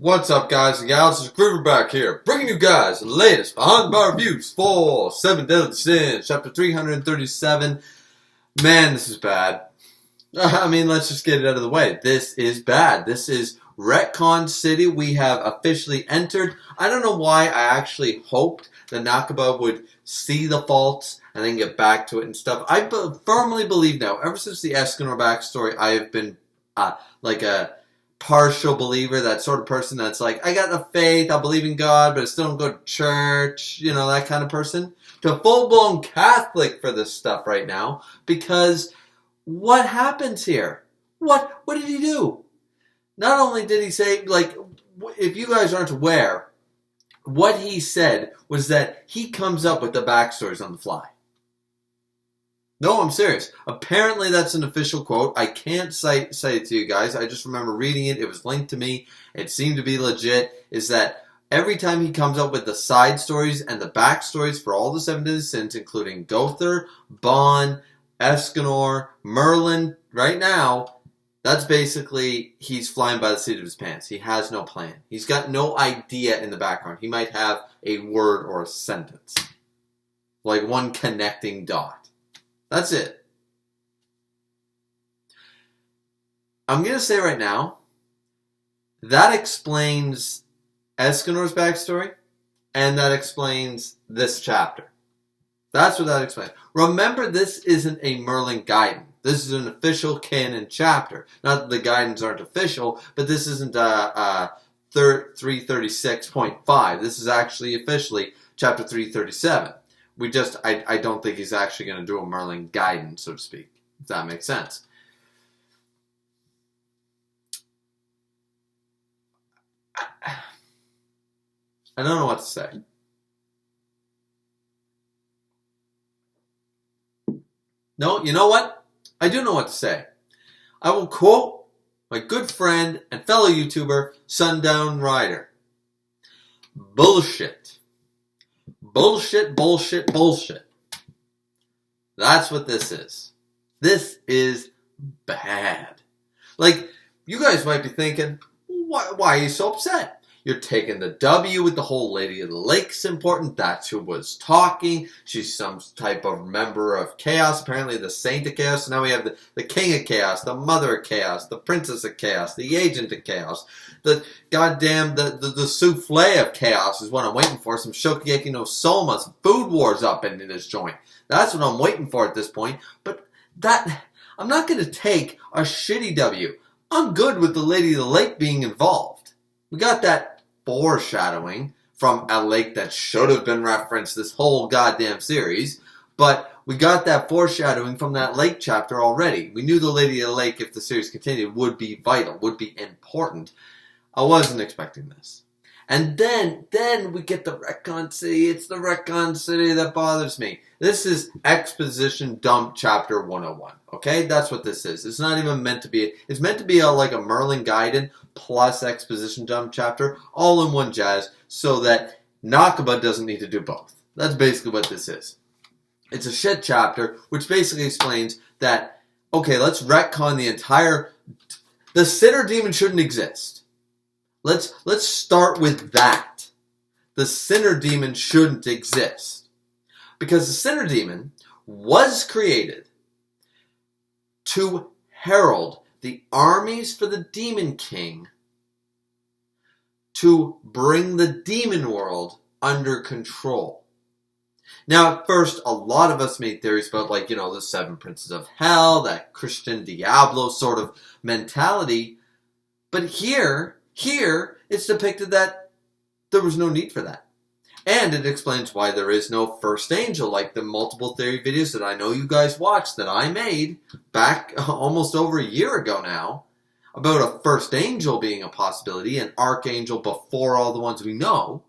What's up, guys and gals? It's Griever back here, bringing you guys the latest behind-the-bar reviews for 7 Deadly Sins, chapter 337. Man, this is bad. I mean, let's just get it out of the way. This is bad. This is Ret-con City. We have officially entered. I don't know why I actually hoped that Nakaba would see the faults and then get back to it and stuff. I firmly believe now, ever since the Escanor backstory, I have been like a partial believer, that sort of person that's like, I got the faith, I believe in God, but I still don't go to church, you know, that kind of person, to full-blown Catholic for this stuff right now, because what happens here? What did he do? Not only did he say, like, if you guys aren't aware, what he said was that he comes up with the backstories on the fly. No, I'm serious. Apparently that's an official quote. I can't say it to you guys. I just remember reading it. It was linked to me. It seemed to be legit. Is that every time he comes up with the side stories and the backstories for all the 7 Deadly Sins, including Gother, Bon, Escanor, Merlin, right now, that's basically he's flying by the seat of his pants. He has no plan. He's got no idea in the background. He might have a word or a sentence. Like one connecting dot. That's it. I'm going to say right now, that explains Escanor's backstory, and that explains this chapter. That's what that explains. Remember, this isn't a Merlin guidance. This is an official canon chapter. Not that the guidance aren't official, but this isn't 336.5. This is actually officially chapter 337. I don't think he's actually going to do a Merlin guidance, so to speak, if that makes sense. I don't know what to say. No, you know what? I do know what to say. I will quote my good friend and fellow YouTuber, Sundown Rider. Bullshit. Bullshit, bullshit, bullshit. That's what this is. This is bad. Like, you guys might be thinking, why are you so upset? You're taking the W with the whole Lady of the Lake's important. That's who was talking. She's some type of member of Chaos. Apparently the Saint of Chaos. So now we have the King of Chaos, the Mother of Chaos, the Princess of Chaos, the Agent of Chaos. The goddamn, the souffle of Chaos is what I'm waiting for. Some Shokugeki no Soma, some food wars up in this joint. That's what I'm waiting for at this point. But I'm not going to take a shitty W. I'm good with the Lady of the Lake being involved. We got that foreshadowing from a lake that should have been referenced this whole goddamn series, but we got that foreshadowing from that lake chapter already. We knew the Lady of the Lake, if the series continued, would be vital, would be important. I wasn't expecting this. And then we get the Ret-con City. It's the Ret-con City that bothers me. This is Exposition Dump Chapter 101. Okay? That's what this is. It's not even meant to be. It's meant to be like a Merlin Guided plus Exposition Dump Chapter, all in one jazz, so that Nakaba doesn't need to do both. That's basically what this is. It's a shit chapter, which basically explains that, okay, let's retcon the entire... The Sinner Demon shouldn't exist. Let's start with that. The Sinner Demon shouldn't exist. Because the Sinner Demon was created to herald the armies for the Demon King to bring the demon world under control. Now, at first, a lot of us made theories about, like, you know, the 7 Princes of Hell, that Christian Diablo sort of mentality. But here, it's depicted that there was no need for that. And it explains why there is no first angel, like the multiple theory videos that I know you guys watched that I made back almost over a year ago now, about a first angel being a possibility, an archangel before all the ones we know.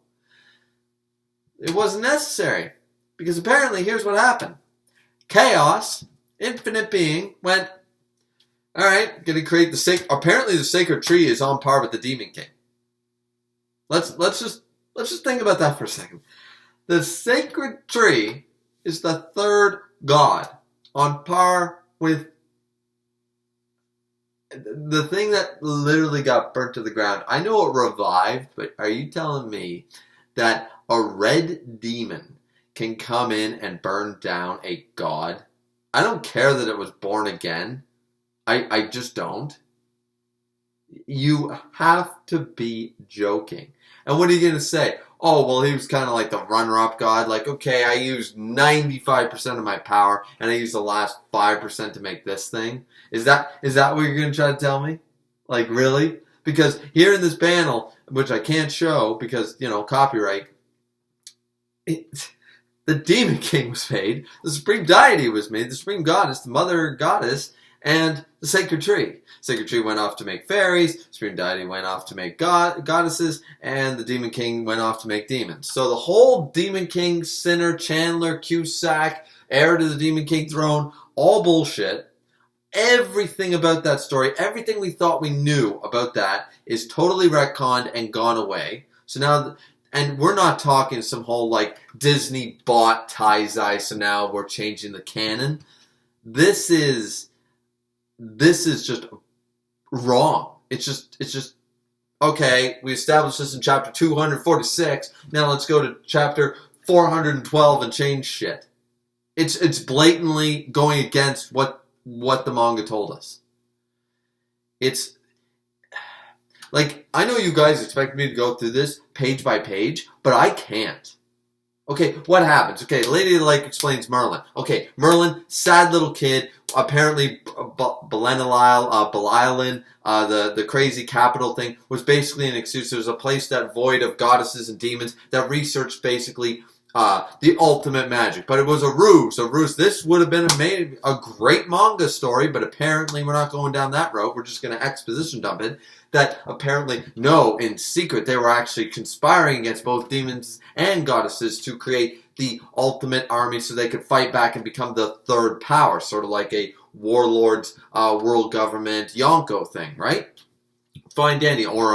It wasn't necessary, because apparently here's what happened. Chaos, infinite being, went, alright, gonna create the sacred... Apparently the sacred tree is on par with the Demon King. Let's just think about that for a second. The sacred tree is the third god, on par with the thing that literally got burnt to the ground, I know it revived, but are you telling me that a red demon can come in and burn down a god? I don't care that it was born again. I just don't. You have to be joking. And what are you going to say? Oh, well, he was kind of like the runner-up god. Like, okay, I used 95% of my power, and I used the last 5% to make this thing. Is that what you're going to try to tell me? Like, really? Because here in this panel, which I can't show because, copyright, the Demon King was made, the Supreme Deity was made, the Supreme Goddess, the Mother Goddess, and the Sacred Tree. Sacred Tree went off to make fairies, Supreme Deity went off to make goddesses, and the Demon King went off to make demons. So the whole Demon King, Sinner, Chandler, Cusack, heir to the Demon King throne, all bullshit. Everything about that story, everything we thought we knew about that is totally retconned and gone away. So now, and we're not talking some whole like Disney bought tie-dye, so now we're changing the canon. This is just wrong. It's just okay, we established this in chapter 246. Now let's go to chapter 412 and change shit. It's blatantly going against what the manga told us. It's like, I know you guys expect me to go through this page by page, but I can't. Okay, what happens? Okay, Lady of the Lake explains Merlin. Okay, Merlin, sad little kid, apparently Belalin, the crazy capital thing, was basically an excuse. There's a place that void of goddesses and demons that researched basically the ultimate magic. But it was a ruse. This would have been a great manga story, but apparently we're not going down that road. We're just going to exposition dump it. That apparently, no, in secret, they were actually conspiring against both demons and goddesses to create the ultimate army so they could fight back and become the third power. Sort of like a warlord's world government Yonko thing, right? Fine dandy. Or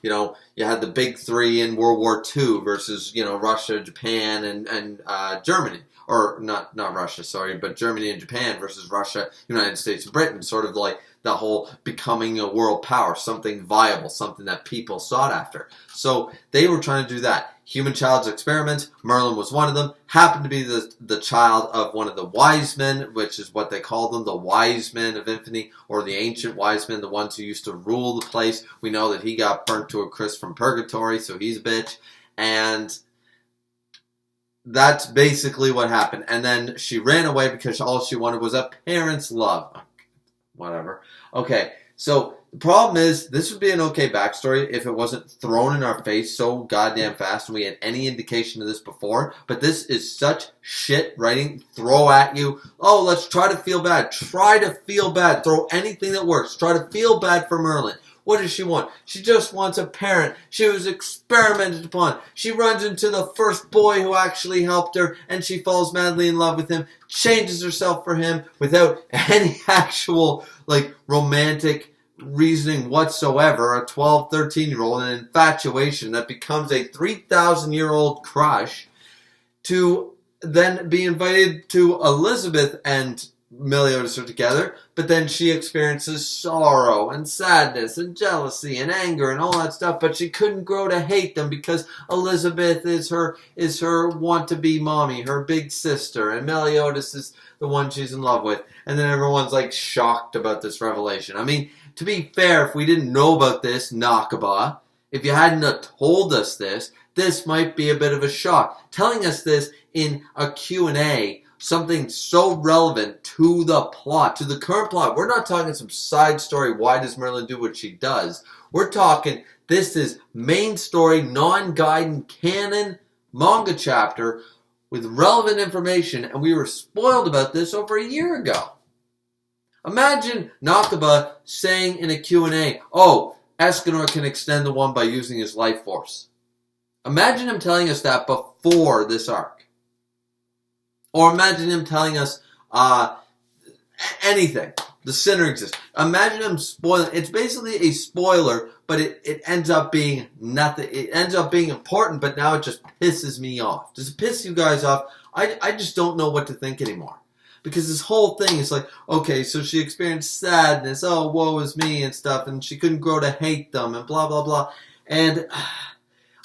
you had the big three in World War II versus, Russia, Japan, and Germany. Or not Russia, sorry, but Germany and Japan versus Russia, United States, and Britain. Sort of like the whole becoming a world power, something viable, something that people sought after. So they were trying to do that. Human child's experiments, Merlin was one of them, happened to be the child of one of the wise men, which is what they call them, the wise men of infinity, or the ancient wise men, the ones who used to rule the place. We know that he got burnt to a crisp from purgatory, so he's a bitch. And that's basically what happened. And then she ran away because all she wanted was a parent's love. Whatever. Okay, so the problem is, this would be an okay backstory if it wasn't thrown in our face so goddamn fast and we had any indication of this before. But this is such shit writing. Throw at you. Oh, let's try to feel bad. Try to feel bad. Throw anything that works. Try to feel bad for Merlin. What does she want? She just wants a parent. She was experimented upon. She runs into the first boy who actually helped her, and she falls madly in love with him, changes herself for him without any actual, romantic reasoning whatsoever. A 12, 13-year-old, an infatuation that becomes a 3,000-year-old crush, to then be invited to Elizabeth and Meliodas are together, but then she experiences sorrow and sadness and jealousy and anger and all that stuff, but she couldn't grow to hate them because Elizabeth is her want-to-be mommy, her big sister, and Meliodas is the one she's in love with. And then everyone's shocked about this revelation. I mean, to be fair, if we didn't know about this, Nakaba, if you hadn't told us this might be a bit of a shock. Telling us this in a Q&A, something so relevant to the plot, to the current plot. We're not talking some side story, why does Merlin do what she does? We're talking, this is main story, non-guided canon manga chapter with relevant information, and we were spoiled about this over a year ago. Imagine Nakaba saying in a Q&A, oh, Escanor can extend the one by using his life force. Imagine him telling us that before this arc. Or imagine him telling us anything. The sinner exists. Imagine him spoiling. It's basically a spoiler, but it ends up being nothing. It ends up being important, but now it just pisses me off. Does it piss you guys off? I just don't know what to think anymore. Because this whole thing is like, okay, so she experienced sadness, oh, woe is me and stuff, and she couldn't grow to hate them, and blah, blah, blah. And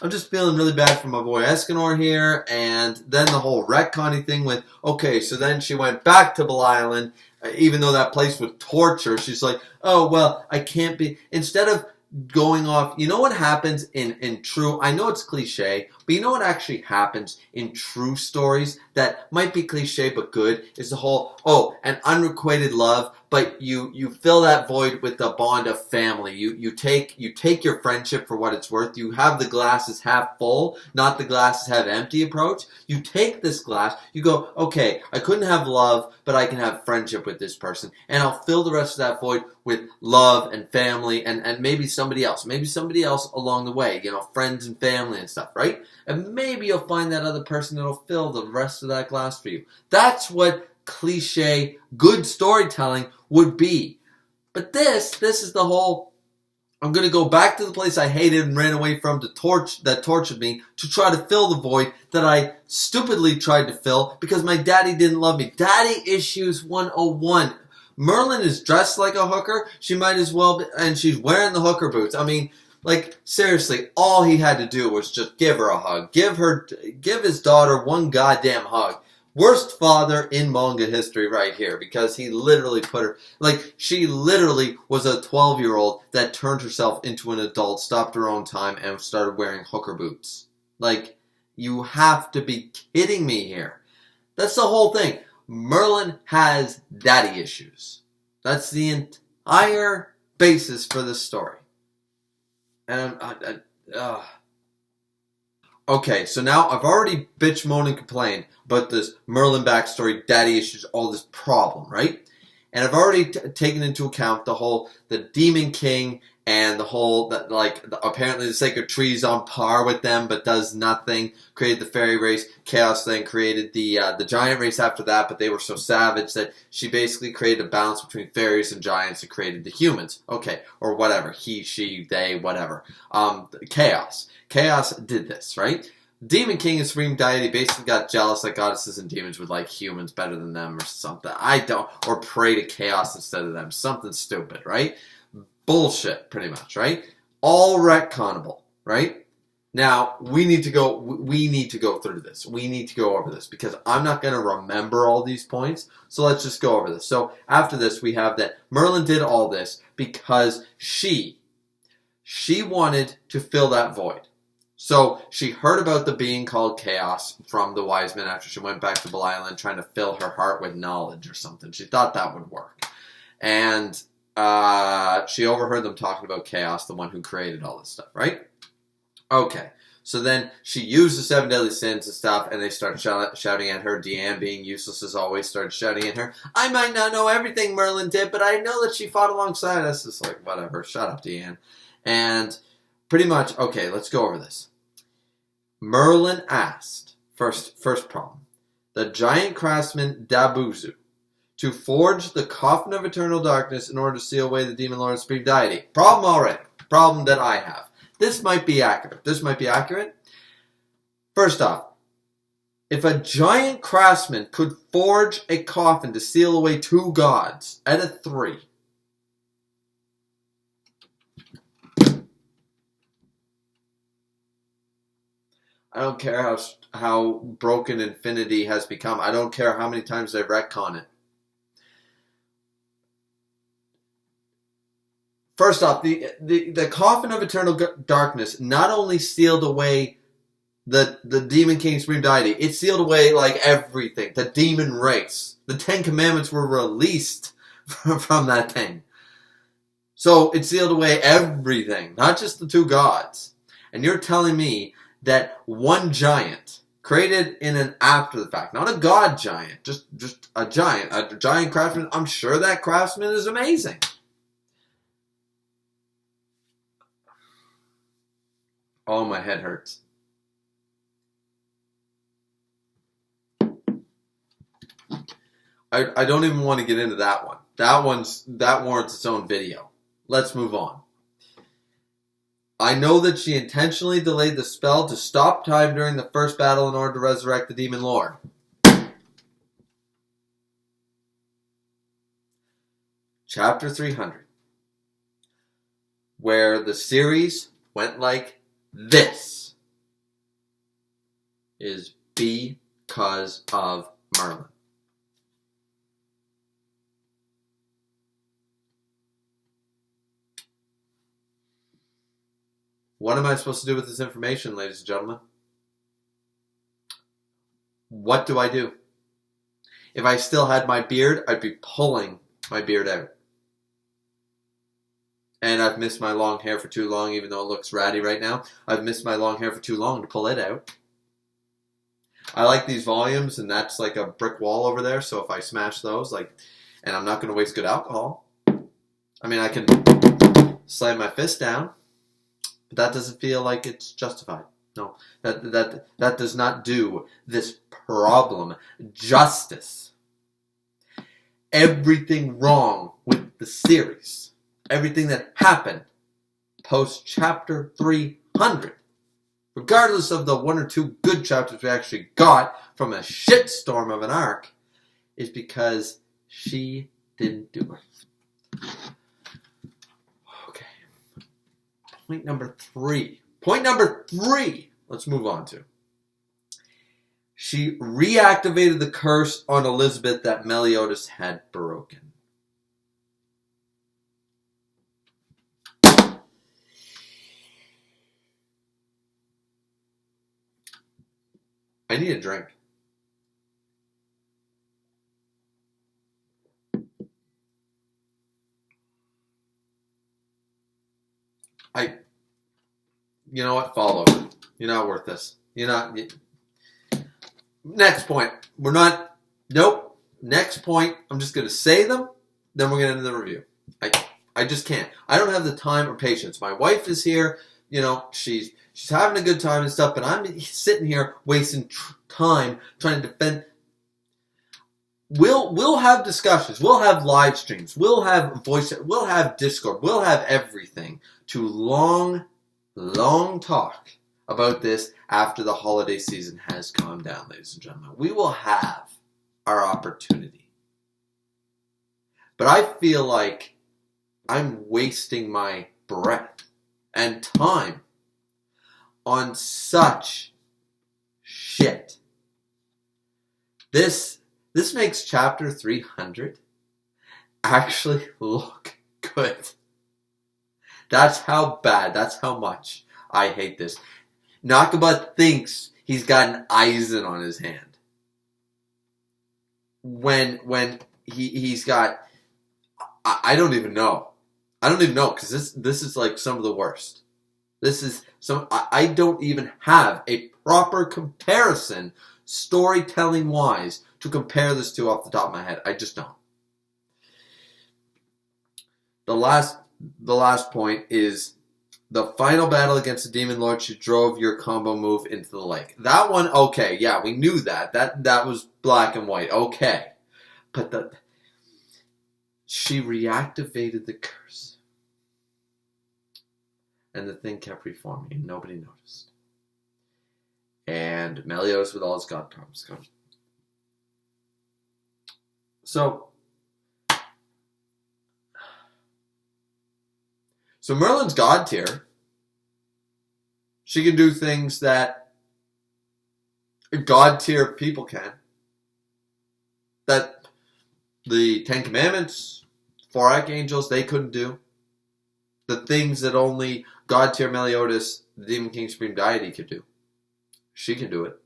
I'm just feeling really bad for my boy Escanor here, and then the whole retconning thing with, okay, so then she went back to Belle Island, even though that place was torture. She's like, oh, well, I can't be, instead of going off, you know what happens in true, I know it's cliche, but you know what actually happens in true stories that might be cliche but good, is the whole, oh, an unrequited love, but you fill that void with the bond of family. You take your friendship for what it's worth. You have the glasses half full, not the glasses half empty approach. You take this glass, you go, okay, I couldn't have love, but I can have friendship with this person, and I'll fill the rest of that void with love and family and maybe somebody else along the way, you know, friends and family and stuff, right? And maybe you'll find that other person that'll fill the rest of that glass for you. That's what cliche good storytelling would be. But this is the whole, I'm going to go back to the place I hated and ran away from that tortured me to try to fill the void that I stupidly tried to fill because my daddy didn't love me. Daddy issues 101. Merlin is dressed like a hooker. She might as well be, and she's wearing the hooker boots. I mean, like, seriously, all he had to do was just give her a hug. Give his daughter one goddamn hug. Worst father in manga history right here, because he literally put her, like, she literally was a 12-year-old that turned herself into an adult, stopped her own time, and started wearing hooker boots. Like, you have to be kidding me here. That's the whole thing. Merlin has daddy issues. That's the entire basis for this story. And okay, so now I've already bitch, moaned, and complained about this Merlin backstory, daddy issues, all this problem, right? And I've already taken into account the Demon King and the whole, that apparently the Sacred Tree's on par with them, but does nothing. Created the fairy race. Chaos then created the giant race after that, but they were so savage that she basically created a balance between fairies and giants and created the humans. Okay, or whatever. He, she, they, whatever. Chaos. Chaos did this, right? Demon King and Supreme Deity basically got jealous that goddesses and demons would like humans better than them or something. Or pray to chaos instead of them. Something stupid, right? Bullshit, pretty much, right? All retconable, right? Now, we need to go through this. We need to go over this because I'm not going to remember all these points. So let's just go over this. So after this, we have that Merlin did all this because she wanted to fill that void. So she heard about the being called Chaos from the wise men after she went back to Belle Island trying to fill her heart with knowledge or something. She thought that would work. And she overheard them talking about Chaos, the one who created all this stuff, right? Okay. So then she used the 7 deadly sins and stuff, and they started shouting at her. Deanne, being useless as always, started shouting at her. I might not know everything Merlin did, but I know that she fought alongside us. It's like, whatever. Shut up, Deanne. And pretty much, okay, let's go over this. Merlin asked, first problem, the giant craftsman Dabuzu to forge the coffin of eternal darkness in order to seal away the demon lord and supreme deity. Problem already. Problem that I have. This might be accurate. First off, if a giant craftsman could forge a coffin to seal away 2 gods out of 3, I don't care how broken Infinity has become. I don't care how many times they've retconned it. First off, the coffin of eternal darkness not only sealed away the Demon King Supreme Deity, it sealed away like everything. The demon race. The 10 Commandments were released from that thing. So it sealed away everything, not just the 2 gods. And you're telling me that one giant, created in an after the fact, not a god giant, just a giant craftsman, I'm sure that craftsman is amazing. Oh, my head hurts. I don't even want to get into that one. That warrants its own video. Let's move on. I know that she intentionally delayed the spell to stop time during the first battle in order to resurrect the Demon Lord. chapter 300, where the series went like this, is because of Merlin. What am I supposed to do with this information, ladies and gentlemen? What do I do? If I still had my beard, I'd be pulling my beard out. And I've missed my long hair for too long, even though it looks ratty right now. I've missed my long hair for too long to pull it out. I like these volumes, and that's like a brick wall over there, so if I smash those, and I'm not going to waste good alcohol. I mean, I can slam my fist down, but that doesn't feel like it's justified. No, that does not do this problem justice. Everything wrong with the series, everything that happened post chapter 300, regardless of the one or two good chapters we actually got from a shitstorm of an arc, is because she didn't do it. Okay. Point number three. Let's move on to. She reactivated the curse on Elizabeth that Meliodas had broken. I need a drink. You know what? Fall over. You're not worth this. You're not. Next point. Nope. Next point. I'm just going to say them. Then we're going to end the review. I just can't. I don't have the time or patience. My wife is here. You know, she's having a good time and stuff, but I'm sitting here wasting time trying to defend. We'll have discussions. We'll have live streams. We'll have voice. We'll have Discord. We'll have everything to long talk about this after the holiday season has calmed down, ladies and gentlemen. We will have our opportunity. But I feel like I'm wasting my breath and time on such shit. This makes chapter 300 actually look good. That's how bad, that's how much I hate this. Nakaba thinks he's got an Eisen on his hand. When he's got, I don't even know. I don't even know, because this is like some of the worst. This is I don't even have a proper comparison, storytelling wise, to compare this to off the top of my head. I just don't. The last point is the final battle against the Demon Lord. She drove your combo move into the lake. That one, okay, yeah, we knew that. That was black and white, okay. But she reactivated the curse. And the thing kept reforming, and nobody noticed. And Meliodas with all his god powers comes. So Merlin's god tier. She can do things that god tier people can. That the Ten Commandments, Four Archangels, they couldn't do. The things that only god tier Meliodas, the Demon King Supreme Deity, could do. She can do it.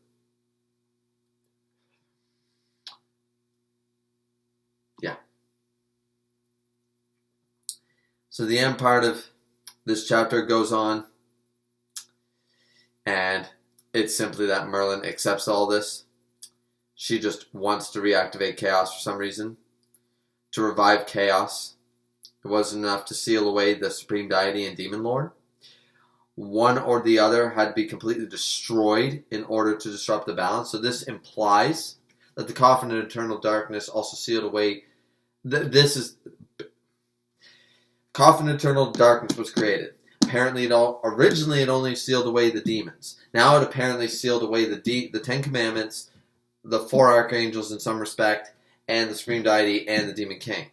Yeah. So the end part of this chapter goes on, and it's simply that Merlin accepts all this. She just wants to reactivate chaos for some reason, to revive chaos. It wasn't enough to seal away the Supreme Deity and Demon Lord. One or the other had to be completely destroyed in order to disrupt the balance. So this implies that the Coffin of Eternal Darkness also sealed away. Coffin of Eternal Darkness was created. Apparently, originally it only sealed away the demons. Now it apparently sealed away the Ten Commandments, the Four Archangels in some respect, and the Supreme Deity and the Demon King.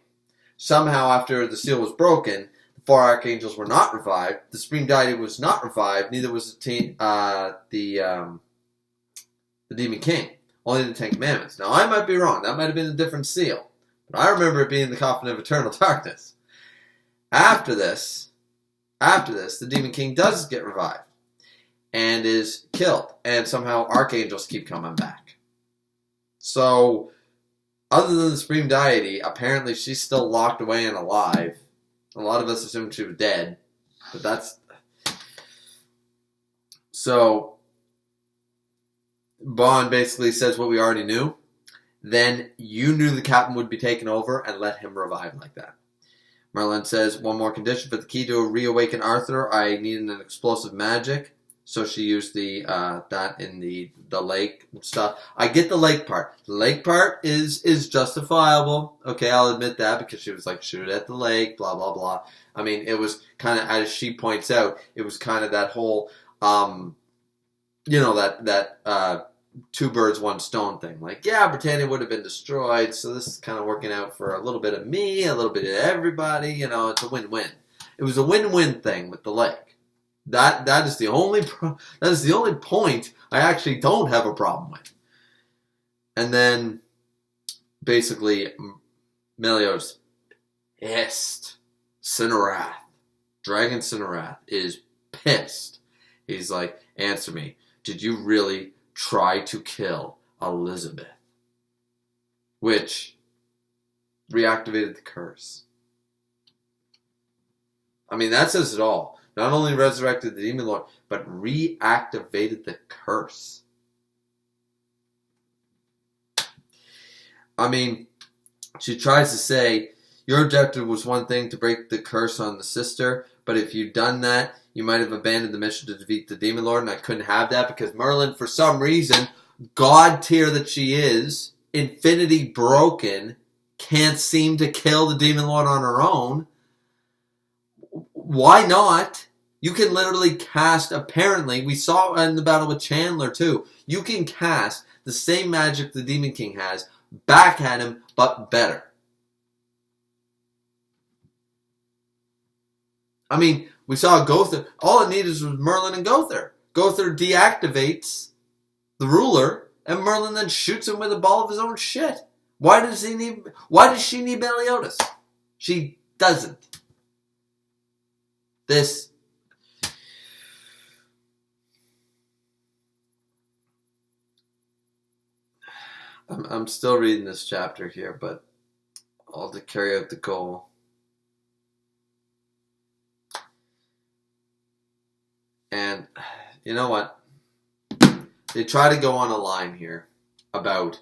somehow after the seal was broken, the 4 archangels were not revived. The supreme deity was not revived. Neither was the demon king. Only the 10 commandments. Now I might be wrong. That might have been a different seal, but I remember it being the coffin of eternal darkness. After this, the demon king does get revived and is killed, and somehow archangels keep coming back. So, other than the supreme deity, apparently she's still locked away and alive. A lot of us assumed she was dead, but that's... So, Bond basically says what we already knew. Then you knew the captain would be taken over and let him revive like that. Merlin says, one more condition for the key to reawaken Arthur. I need an explosive magic. So she used the that in the lake stuff. I get the lake part. The lake part is justifiable. Okay, I'll admit that, because she was like, shoot at the lake, blah, blah, blah. I mean, it was kind of, as she points out, it was kind of that whole, that 2 birds, 1 stone thing. Like, yeah, Britannia would have been destroyed, so this is kind of working out for a little bit of me, a little bit of everybody. It's a win-win. It was a win-win thing with the lake. That is the only point I actually don't have a problem with. And then basically Meliodas pissed. Cinerath, Dragon Cinerath is pissed. He's like, answer me. Did you really try to kill Elizabeth? Which reactivated the curse. I mean, that says it all. Not only resurrected the demon lord, but reactivated the curse. I mean, she tries to say, your objective was one thing, to break the curse on the sister, but if you'd done that, you might have abandoned the mission to defeat the demon lord, and I couldn't have that because Merlin, for some reason, god tier that she is, infinity broken, can't seem to kill the demon lord on her own. Why not? You can literally cast, apparently, we saw in the battle with Chandler too, you can cast the same magic the Demon King has back at him, but better. I mean, we saw Gother, all it needed was Merlin and Gother. Gother deactivates the ruler, and Merlin then shoots him with a ball of his own shit. Why does she need Meliodas? She doesn't. I'm still reading this chapter here, but all to carry out the goal. And you know what? They try to go on a line here about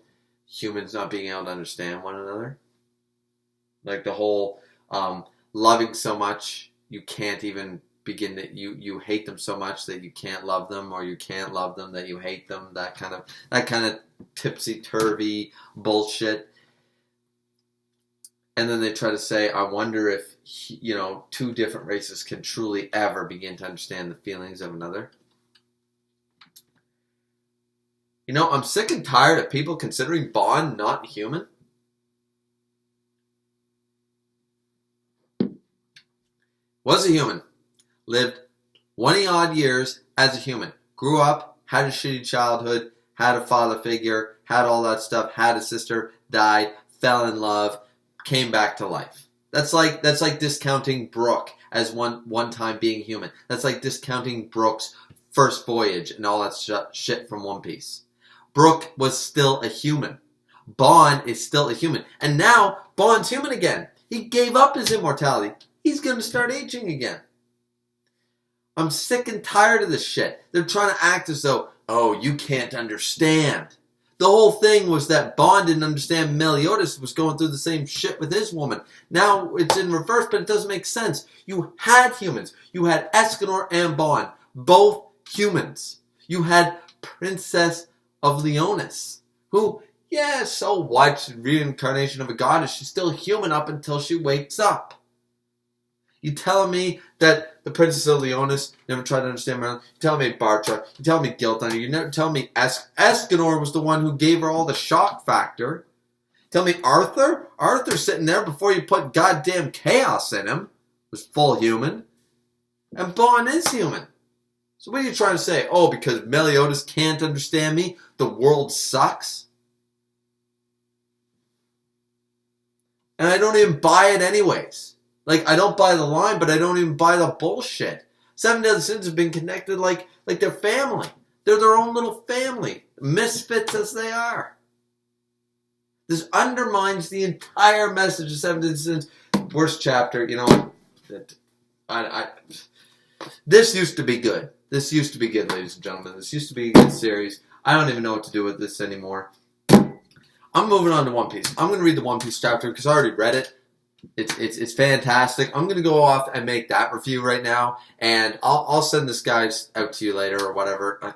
humans not being able to understand one another. Like the whole loving so much you can't even begin to, you hate them so much that you can't love them, or you can't love them that you hate them. That kind of tipsy-turvy bullshit. And then they try to say, I wonder if, 2 different races can truly ever begin to understand the feelings of another. I'm sick and tired of people considering Bond not human. Was a human. Lived 20-odd years as a human. Grew up, had a shitty childhood, had a father figure, had all that stuff, had a sister, died, fell in love, came back to life. That's like discounting Brooke as one time being human. That's like discounting Brooke's first voyage and all that shit from One Piece. Brooke was still a human. Bond is still a human. And now, Bond's human again. He gave up his immortality. He's going to start aging again. I'm sick and tired of this shit. They're trying to act as though, oh, you can't understand. The whole thing was that Bond didn't understand Meliodas was going through the same shit with his woman. Now it's in reverse, but it doesn't make sense. You had humans. You had Escanor and Bond. Both humans. You had Princess of Leonis, who, so what? Reincarnation of a goddess. She's still human up until she wakes up. You telling me that the Princess of Leonis never tried to understand Merlin? You telling me Bartra? You telling me Guilt on her? You never tell me Escanor was the one who gave her all the shock factor? Tell me Arthur? Arthur sitting there before you put goddamn chaos in him was full human. And Bond is human. So what are you trying to say? Oh, because Meliodas can't understand me, the world sucks? And I don't even buy it anyways. Like, I don't buy the line, but I don't even buy the bullshit. Seven Deadly Sins have been connected like they're family. They're their own little family. Misfits as they are. This undermines the entire message of Seven Deadly Sins. Worst chapter, you know. This used to be good. This used to be good, ladies and gentlemen. This used to be a good series. I don't even know what to do with this anymore. I'm moving on to One Piece. I'm going to read the One Piece chapter because I already read it. It's fantastic. I'm going to go off and make that review right now, and I'll send this guys out to you later or whatever.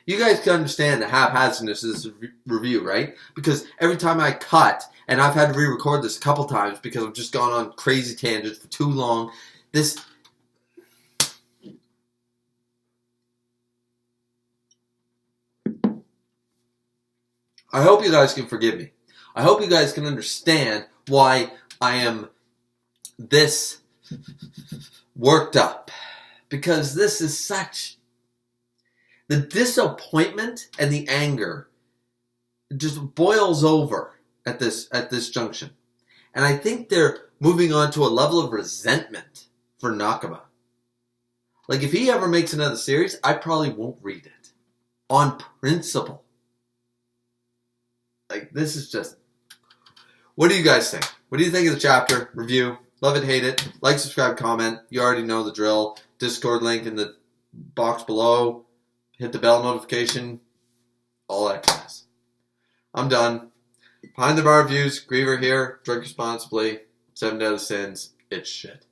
You guys can understand the haphazardness of this review, right? Because every time I cut, and I've had to re-record this a couple times because I've just gone on crazy tangents for too long. I hope you guys can forgive me. I hope you guys can understand why I am this worked up. Because this is such... The disappointment and the anger just boils over at this junction. And I think they're moving on to a level of resentment for Nakaba. Like, if he ever makes another series, I probably won't read it. On principle. Like, this is just... What do you guys think? What do you think of the chapter? Review. Love it, hate it. Like, subscribe, comment. You already know the drill. Discord link in the box below. Hit the bell notification. All that class. I'm done. Behind the bar views. Griever here. Drink responsibly. 7 Deadly Sins. It's shit.